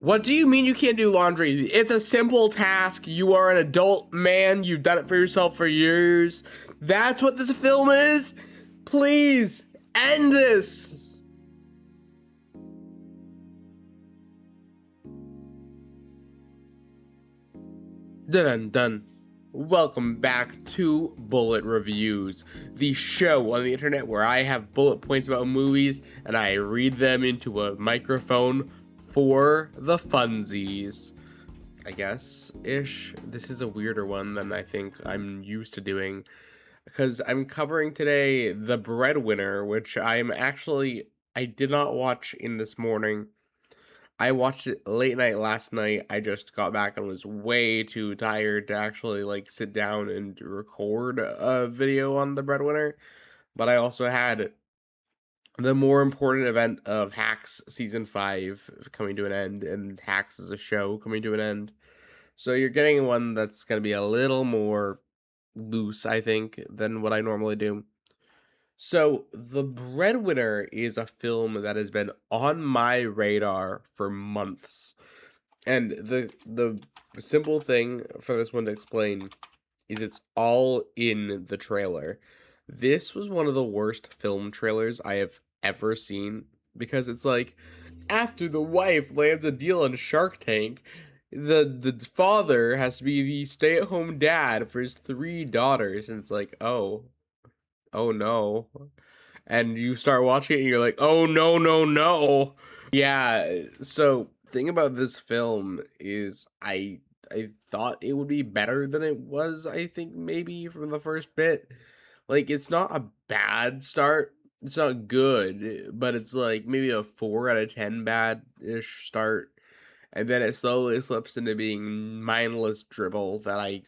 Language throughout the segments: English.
What do you mean you can't do laundry? It's a simple task. You are an adult man. You've done it for yourself for years. That's what this film is? Please, end this. Dun dun. Welcome back to Bullet Reviews, the show on the internet where I have bullet points about movies and I read them into a microphone for the funsies, I guess-ish. This is a weirder one than I think I'm used to doing, because I'm covering today The Breadwinner, which I did not watch in this morning. I watched it late night last night. I just got back and was way too tired to actually sit down and record a video on The Breadwinner. But I also had the more important event of Hacks season 5 coming to an end, and Hacks as a show coming to an end. So you're getting one that's going to be a little more loose, I think, than what I normally do. So, The Breadwinner is a film that has been on my radar for months. And the simple thing for this one to explain is it's all in the trailer. This was one of the worst film trailers I have ever seen, because it's like, after the wife lands a deal on Shark Tank, the father has to be the stay-at-home dad for his 3 daughters, and it's like, oh no. And you start watching it and you're like, oh no, no, no. Yeah, so thing about this film is I thought it would be better than it was, I think, maybe from the first bit. It's not a bad start. It's not good, but it's maybe a 4 out of 10 bad-ish start. And then it slowly slips into being mindless dribble that I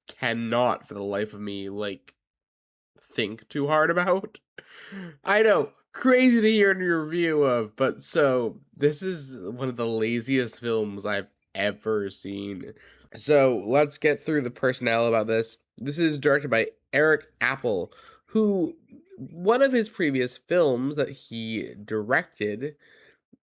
cannot for the life of me think too hard about. I know, crazy to hear in your review of, but so this is one of the laziest films I've ever seen. So let's get through the personnel about this. This is directed by Eric Apple, who one of his previous films that he directed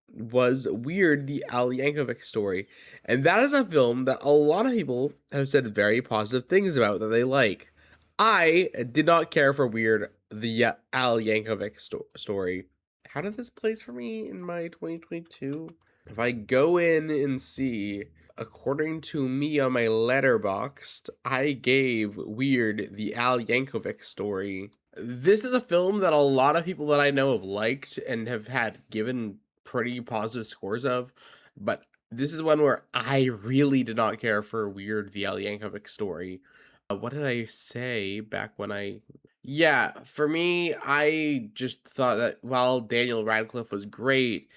was Weird, the Al Yankovic Story. And that is a film that a lot of people have said very positive things about, that they like. I did not care for Weird, the Al Yankovic story. How did this place for me in my 2022? If I go in and see, according to me on my Letterboxd, I gave Weird, the Al Yankovic Story. This is a film that a lot of people that I know have liked and have had given pretty positive scores of, but this is one where I really did not care for Weird, the Al Yankovic Story. What did I say back when Yeah, for me, I just thought that while Daniel Radcliffe was great,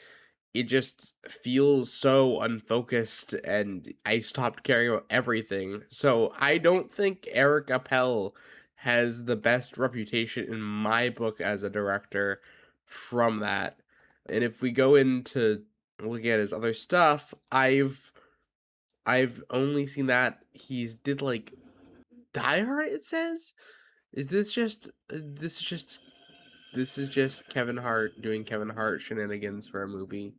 it just feels so unfocused, and I stopped caring about everything. So I don't think Eric Appel has the best reputation in my book as a director from that. And if we go into looking at his other stuff, I've only seen that he's did Die Hard, it says? Is this just this is just Kevin Hart doing Kevin Hart shenanigans for a movie?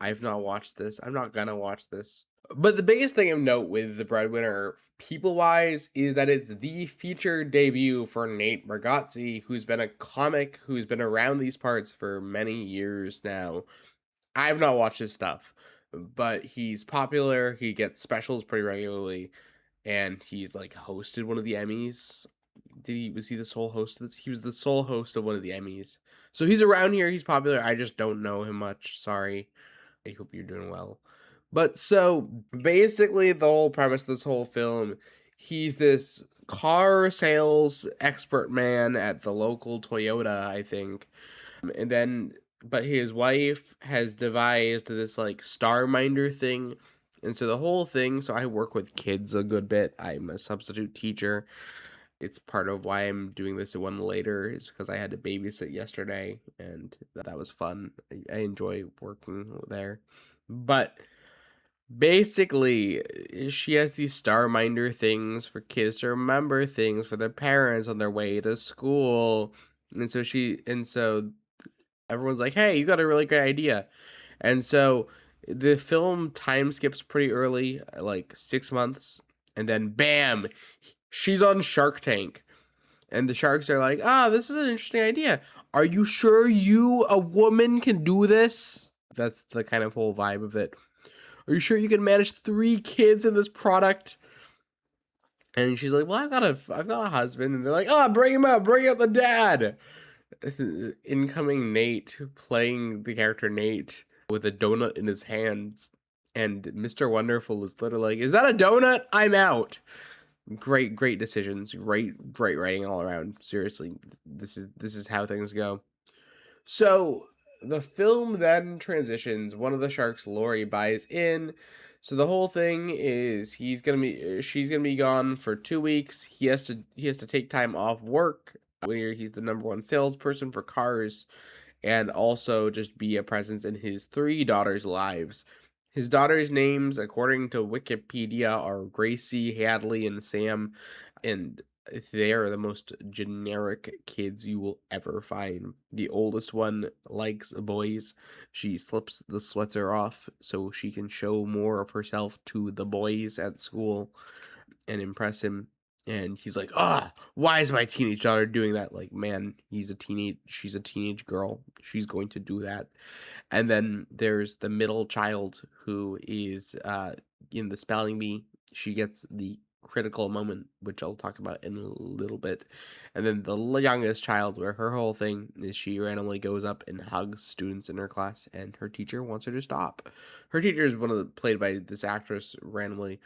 I've not watched this. I'm not gonna watch this. But the biggest thing of note with The Breadwinner, people-wise, is that it's the feature debut for Nate Bargatze, who's been a comic who's been around these parts for many years now. I've not watched his stuff, but he's popular. He gets specials pretty regularly, and he's hosted one of the Emmys. Was he the sole host of this? He was the sole host of one of the Emmys. So he's around here, he's popular. I just don't know him much. Sorry. I hope you're doing well. But so basically the whole premise of this whole film, he's this car sales expert man at the local Toyota, I think. And then but his wife has devised this star minder thing. And so the whole thing, so I work with kids a good bit. I'm a substitute teacher. It's part of why I'm doing this one later, is because I had to babysit yesterday, and that was fun. I enjoy working there. But basically, she has these star minder things for kids to remember things for their parents on their way to school. And so everyone's like, hey, you got a really great idea. And so The film time skips pretty early, like 6 months, and then bam, she's on Shark Tank. And the sharks are like, this is an interesting idea. Are you sure you, a woman, can do this? That's the kind of whole vibe of it. Are you sure you can manage 3 kids in this product? And she's like, well, I've got a husband. And they're like, bring him out the dad. This is incoming Nate playing the character Nate with a donut in his hands. And Mr. Wonderful is literally like, is that a donut? I'm out. Great decisions. Great writing all around. Seriously, this is how things go. So the film then transitions. One of the sharks, Lori, buys in. So the whole thing is she's gonna be gone for 2 weeks. He has to take time off work where he's the number 1 salesperson for cars, and also just be a presence in his 3 daughters' lives. His daughters' names, according to Wikipedia, are Gracie, Hadley, and Sam, and they are the most generic kids you will ever find. The oldest one likes boys. She slips the sweater off so she can show more of herself to the boys at school and impress him. And he's like, why is my teenage daughter doing that? Like, man, she's a teenage girl. She's going to do that. And then there's the middle child who is in the spelling bee. She gets the critical moment, which I'll talk about in a little bit. And then the youngest child, where her whole thing is she randomly goes up and hugs students in her class, and her teacher wants her to stop. Her teacher is played by this actress randomly,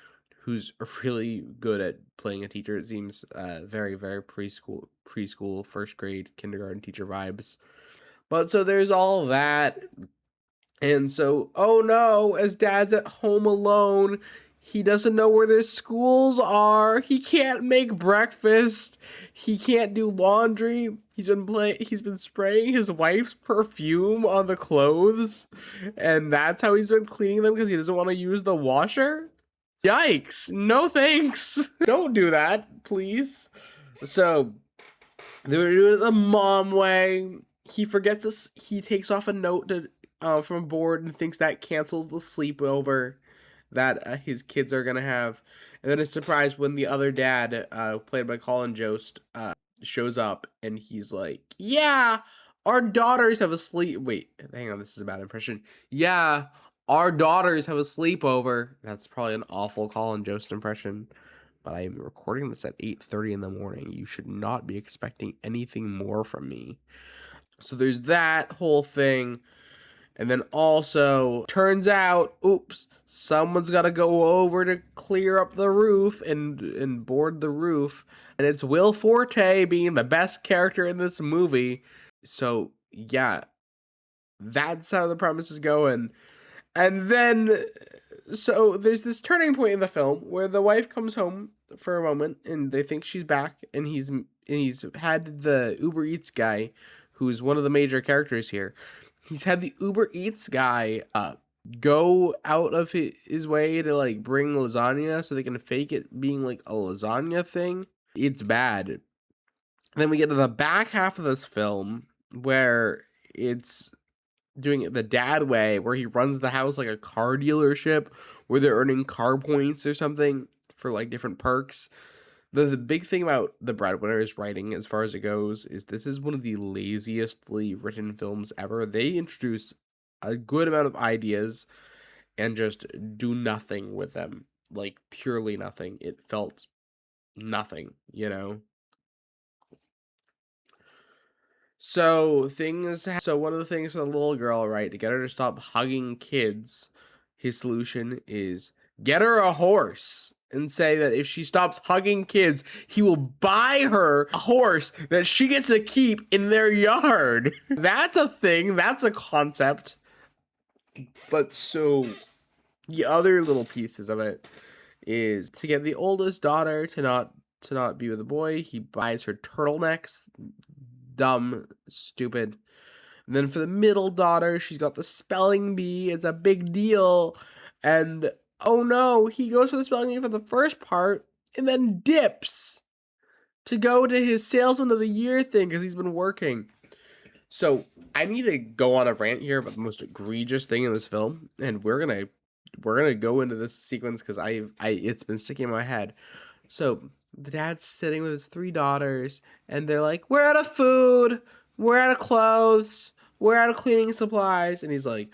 who's really good at playing a teacher. It seems very preschool, first grade, kindergarten teacher vibes. But so there's all that. And so, oh no, as dad's at home alone, he doesn't know where their schools are. He can't make breakfast. He can't do laundry. He's been spraying his wife's perfume on the clothes, and that's how he's been cleaning them because he doesn't want to use the washer. Yikes. No thanks. Don't do that, please. So they were doing it the mom way. He forgets us. He takes off a note from a board and thinks that cancels the sleepover that his kids are gonna have. And then is surprised when the other dad, played by Colin Jost, shows up, and he's like, "Yeah, our daughters have a sleep." Wait, hang on, this is a bad impression. "Yeah, our daughters have a sleepover." That's probably an awful Colin Jost impression, but I am recording this at 8:30 in the morning. You should not be expecting anything more from me. So there's that whole thing. And then also, turns out, someone's got to go over to clear up the roof and board the roof. And it's Will Forte being the best character in this movie. So, yeah, that's how the premise is going. And then, so there's this turning point in the film where the wife comes home for a moment and they think she's back. And he's had the Uber Eats guy, who's one of the major characters here. He's had the Uber Eats guy go out of his way to like bring lasagna so they can fake it being like a lasagna thing. It's bad. Then we get to the back half of this film where it's doing it the dad way, where he runs the house like a car dealership where they're earning car points or something for like different perks. The big thing about The Breadwinner's writing, as far as it goes, is this is one of the laziestly written films ever. They introduce a good amount of ideas and just do nothing with them. Like, purely nothing. It felt nothing, you know? So one of the things for the little girl, right, to get her to stop hugging kids, his solution is get her a horse. And say that if she stops hugging kids, he will buy her a horse that she gets to keep in their yard. That's a thing. That's a concept. But so the other little pieces of it is to get the oldest daughter to not be with a boy. He buys her turtlenecks. Dumb, stupid. And then for the middle daughter, she's got the spelling bee. It's a big deal. And oh no, he goes for the spelling bee for the first part and then dips to go to his salesman of the year thing because he's been working. So I need to go on a rant here about the most egregious thing in this film, and we're gonna go into this sequence because I it's been sticking in my head. So the dad's sitting with his three daughters, and they're like, "We're out of food, we're out of clothes, we're out of cleaning supplies," and he's like,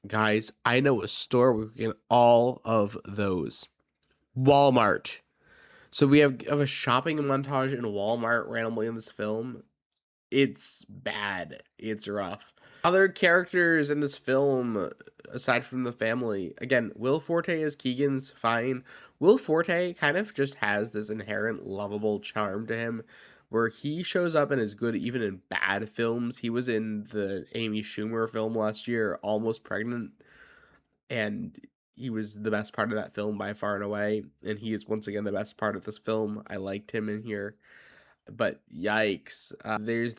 "Guys, I know a store where we can get all of those. Walmart." So we have a shopping montage in Walmart randomly in this film. It's bad. It's rough. Other characters in this film, aside from the family, again, Will Forte as Keegan's fine. Will Forte kind of just has this inherent lovable charm to him where he shows up and is good even in bad films. He was in the Amy Schumer film last year, Almost Pregnant, and he was the best part of that film by far and away. And he is once again the best part of this film. I liked him in here. But yikes. There's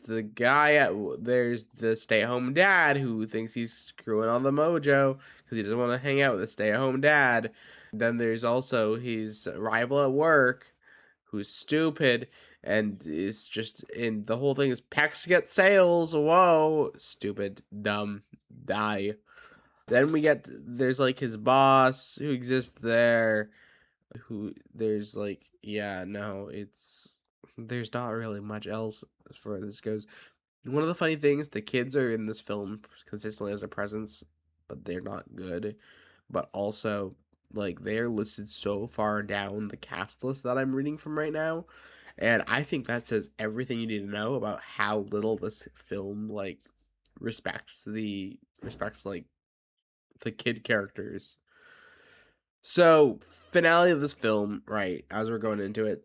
the stay-at-home dad who thinks he's screwing on the mojo because he doesn't want to hang out with the stay-at-home dad. Then there's also his rival at work who's stupid and is just in the whole thing is Pecs get sales. Whoa, stupid, dumb, die. Then there's like his boss who exists there, who there's like, yeah, no, there's not really much else as far as this goes. One of the funny things, the kids are in this film consistently as a presence, but they're not good. But also, like, they're listed so far down the cast list that I'm reading from right now. And I think that says everything you need to know about how little this film, like, respects like the kid characters. So, finale of this film, right, as we're going into it.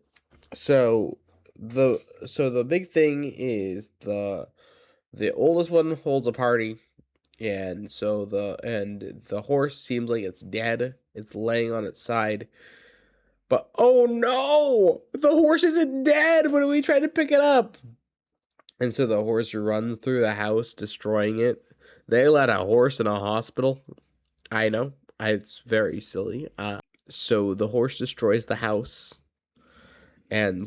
So the big thing is the oldest one holds a party, and the horse seems like it's dead. It's laying on its side. But oh no! The horse isn't dead when we try to pick it up. And so the horse runs through the house, destroying it. They let a horse in a hospital. I know. It's very silly. So the horse destroys the house, and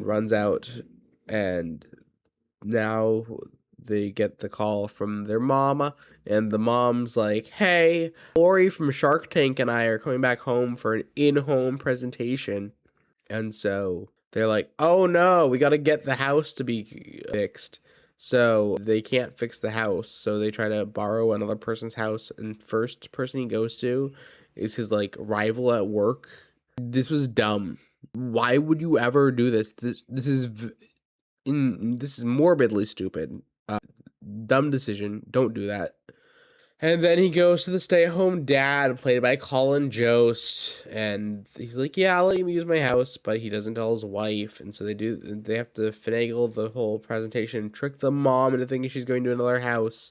runs out, and now they get the call from their mama, and the mom's like, "Hey, Lori from Shark Tank and I are coming back home for an in-home presentation." And so they're like, "Oh no, we got to get the house to be fixed." So they can't fix the house, so they try to borrow another person's house, and first person he goes to is his like rival at work. This was dumb. Why would you ever do this? This is morbidly stupid. Dumb decision. Don't do that. And then he goes to the stay-at-home dad, played by Colin Jost, and he's like, "Yeah, I'll let you use my house," but he doesn't tell his wife, and so they have to finagle the whole presentation, trick the mom into thinking she's going to another house.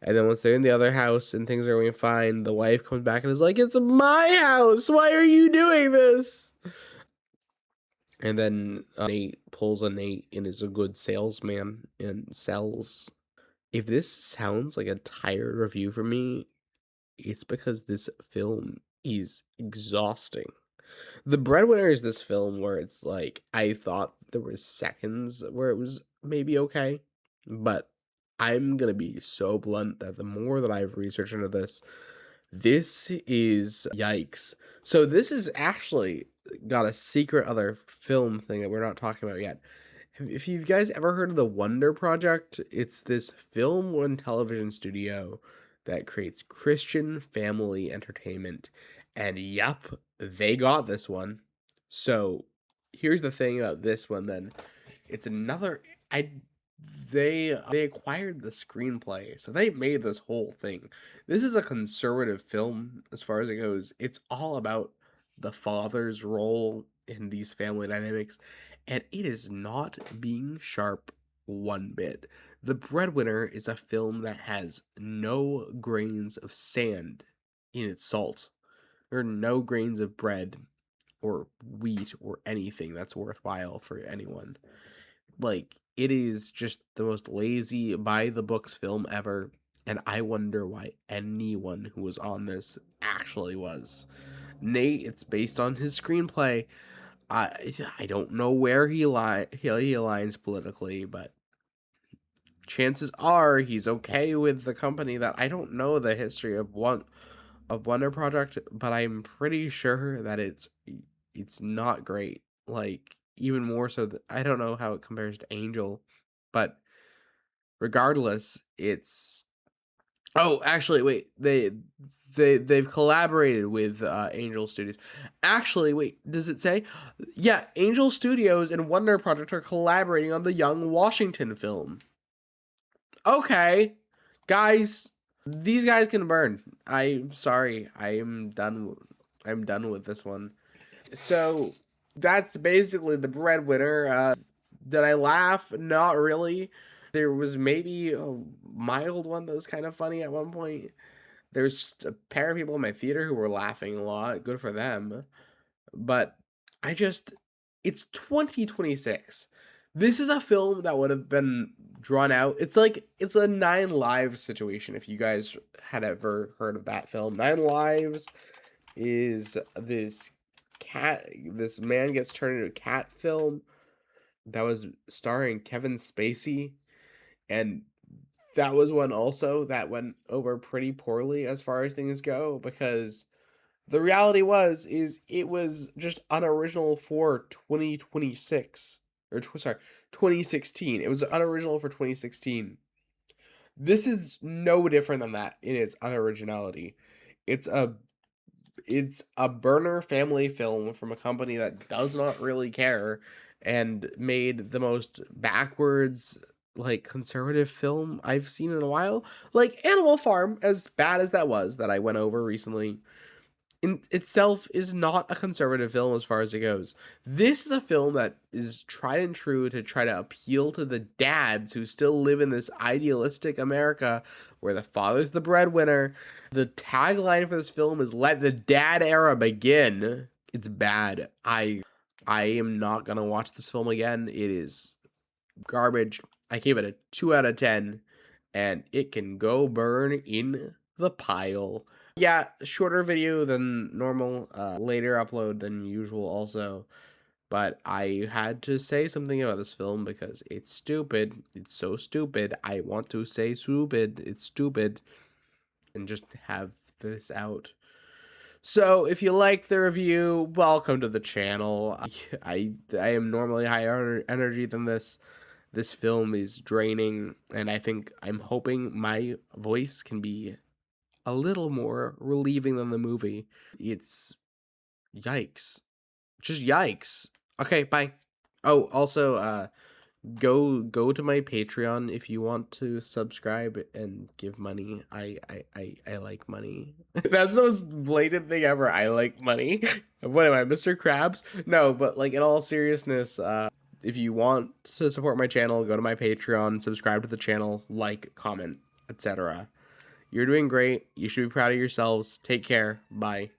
And then once they're in the other house and things are going fine, the wife comes back and is like, "It's my house! Why are you doing this?" And then Nate pulls a Nate and is a good salesman and sells. If this sounds like a tired review for me, it's because this film is exhausting. The Breadwinner is this film where it's like, I thought there was seconds where it was maybe okay, but I'm gonna be so blunt that the more that I've researched into this is yikes. So this is actually got a secret other film thing that we're not talking about yet. If you guys ever heard of the Wonder Project, it's this film and television studio that creates Christian family entertainment. And yup, they got this one. So here's the thing about this one then. It's another I they acquired the screenplay. So they made this whole thing. This is a conservative film as far as it goes. It's all about the father's role in these family dynamics, and it is not being sharp one bit. The Breadwinner is a film that has no grains of sand in its salt. There are no grains of bread or wheat or anything that's worthwhile for anyone. Like, it is just the most lazy, by the books film ever, and I wonder why anyone who was on this actually was. Nate, it's based on his screenplay. I don't know where he aligns politically, but chances are he's okay with the company that I don't know the history of Wonder Project, but I'm pretty sure that it's not great. Like even more so that I don't know how it compares to Angel, but regardless, it's oh, actually wait, they've collaborated with Angel Studios. Actually, wait, does it say? Yeah, Angel Studios and Wonder Project are collaborating on the Young Washington film. Okay, guys, these guys can burn. I'm sorry. I'm done. I'm done with this one. So that's basically the Breadwinner. Did I laugh? Not really. There was maybe a mild one that was kind of funny at one point. There's a pair of people in my theater who were laughing a lot. Good for them. But I just, it's 2026. This is a film that would have been drawn out. It's like, it's a Nine Lives situation, if you guys had ever heard of that film. Nine Lives is this man gets turned into a cat film that was starring Kevin Spacey. And that was one also that went over pretty poorly as far as things go, because the reality is it was just unoriginal for 2026 or sorry, 2016. It was unoriginal for 2016. This is no different than that in its unoriginality. It's a it's a burner family film from a company that does not really care and made the most backwards like conservative film I've seen in a while. Like Animal Farm, as bad as that was that I went over recently, in itself is not a conservative film as far as it goes. This is a film that is tried and true to try to appeal to the dads who still live in this idealistic America where the father's the breadwinner. The tagline for this film is "Let the dad era begin." It's bad. I am not gonna watch this film again. It is garbage. I gave it a 2 out of 10, and it can go burn in the pile. Yeah, shorter video than normal, later upload than usual also. But I had to say something about this film because it's stupid. It's so stupid. I want to say stupid. It's stupid. And just have this out. So if you liked the review, welcome to the channel. I am normally higher energy than this. This film is draining, and I'm hoping my voice can be a little more relieving than the movie. It's yikes. Just yikes. Okay, bye. Oh, also, go to my Patreon if you want to subscribe and give money. I like money. That's the most blatant thing ever. I like money. What am I, Mr. Krabs? No, but like in all seriousness, if you want to support my channel, go to my Patreon, subscribe to the channel, like, comment, etc. You're doing great. You should be proud of yourselves. Take care. Bye.